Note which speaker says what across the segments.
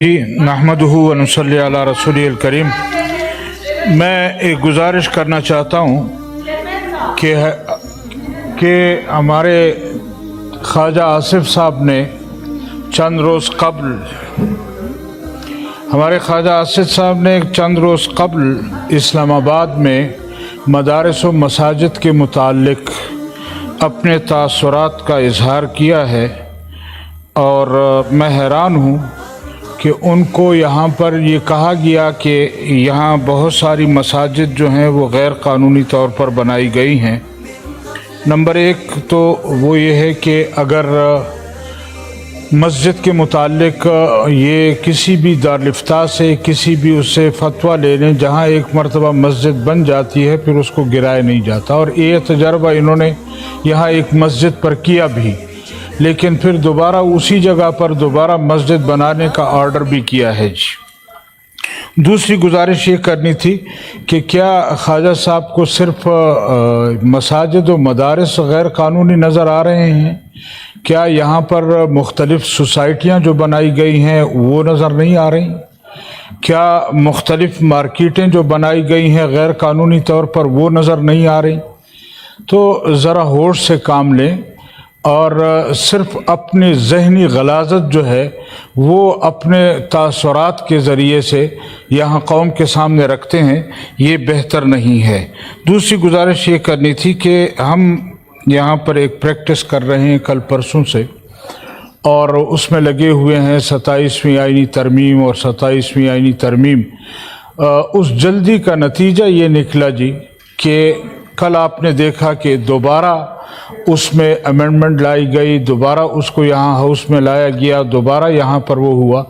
Speaker 1: नहमदुहु व नसल्ली अला रसूलिल करीम। मैं एक गुजारिश करना चाहता हूँ कि हमारे ख्वाजा आसिफ साहब ने चंद रोज़ कबल इस्लामाबाद में मदारिस व मसाजिद के मुताल्लिक़ अपने तासुरात का इजहार किया है और मैं हैरान हूँ कि उनको यहाँ पर ये कहा गया कि यहाँ बहुत सारी मसाजिद जो हैं वो गैर कानूनी तौर पर बनाई गई हैं। नंबर एक तो वो ये है कि अगर मस्जिद के मुताल्लिक ये किसी भी दारुल-इफ्ता से किसी भी उससे फतवा ले लें, जहाँ एक मरतबा मस्जिद बन जाती है फिर उसको गिराया नहीं जाता। और ये तजर्बा इन्होंने यहाँ एक मस्जिद पर किया भी, लेकिन फिर दोबारा उसी जगह पर दोबारा मस्जिद बनाने का ऑर्डर भी किया है जी। दूसरी गुजारिश ये करनी थी कि क्या ख्वाजा साहब को सिर्फ मसाजिद और मदारिस गैर कानूनी नज़र आ रहे हैं? क्या यहाँ पर मुख्तलिफ़ सोसाइटियाँ जो बनाई गई हैं वो नज़र नहीं आ रही? क्या मुख्तलिफ़ मार्केटें जो बनाई गई हैं गैर कानूनी तौर पर वो नज़र नहीं आ रही? तो ज़रा होश से काम लें और सिर्फ अपनी ज़हनी गलाज़त जो है वो अपने तासुरात के ज़रिए से यहाँ कौम के सामने रखते हैं, ये बेहतर नहीं है। दूसरी गुजारिश ये करनी थी कि हम यहाँ पर एक प्रैक्टिस कर रहे हैं कल परसों से, और उसमें लगे हुए हैं 27वीं आईनी तरमीम और 27वीं आईनी तरमीम। उस जल्दी का नतीजा ये निकला जी कि कल आपने देखा कि दोबारा उसमें अमेंडमेंट लाई गई, दोबारा उसको यहाँ हाउस में लाया गया, दोबारा यहाँ पर वो हुआ।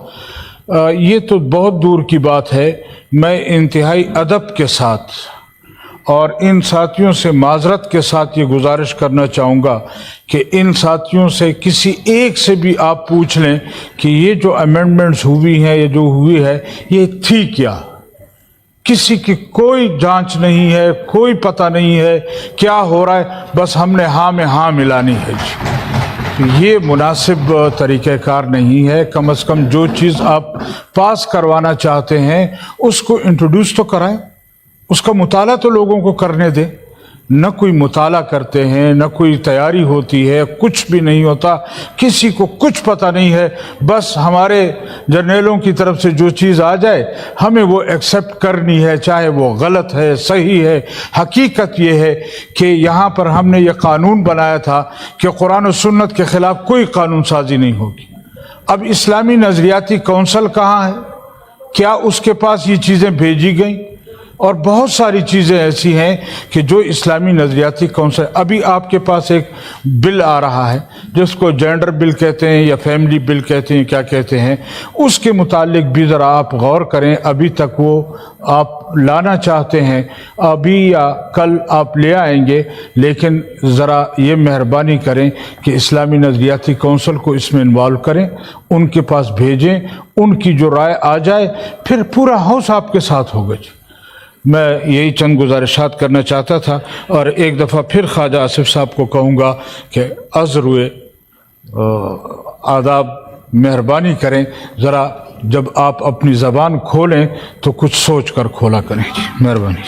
Speaker 1: ये तो बहुत दूर की बात है। मैं इंतहाई अदब के साथ और इन साथियों से माजरत के साथ ये गुजारिश करना चाहूँगा कि इन साथियों से किसी एक से भी आप पूछ लें कि ये जो अमेंडमेंट्स हुई हैं, ये जो हुई है, ये थी क्या? किसी की कोई जांच नहीं है, कोई पता नहीं है क्या हो रहा है, बस हमने हाँ में हाँ मिलानी है जी। ये मुनासिब तरीक़ेकार नहीं है। कम से कम जो चीज़ आप पास करवाना चाहते हैं उसको इंट्रोड्यूस तो कराएं, उसका मुताला तो लोगों को करने दें। न कोई मुताला करते हैं, न कोई तैयारी होती है, कुछ भी नहीं होता, किसी को कुछ पता नहीं है। बस हमारे जर्नलों की तरफ से जो चीज़ आ जाए हमें वो एक्सेप्ट करनी है, चाहे वो गलत है सही है। हकीकत ये है कि यहाँ पर हमने ये कानून बनाया था कि कुरान और सुन्नत के ख़िलाफ़ कोई कानून साजी नहीं होगी। अब इस्लामी नज़रियाती कौंसल कहाँ है? क्या उसके पास ये चीज़ें भेजी गई? और बहुत सारी चीज़ें ऐसी हैं कि जो इस्लामी नज़रियाती कौंसल, अभी आपके पास एक बिल आ रहा है जिसको जेंडर बिल कहते हैं या फैमिली बिल कहते हैं, क्या कहते हैं, उसके मुतालिक भी ज़रा आप गौर करें। अभी तक वो आप लाना चाहते हैं, अभी या कल आप ले आएंगे, लेकिन ज़रा ये मेहरबानी करें कि इस्लामी नज़रियाती कौंसल को इसमें इन्वॉल्व करें, उनके पास भेजें, उनकी जो राय आ जाए फिर पूरा हाउस आपके साथ होगा। मैं यही चंद गुजारिशात करना चाहता था और एक दफ़ा फिर ख्वाजा आसिफ साहब को कहूँगा कि अज़रुए आदाब मेहरबानी करें, ज़रा जब आप अपनी ज़बान खोलें तो कुछ सोच कर खोला करें। मेहरबानी।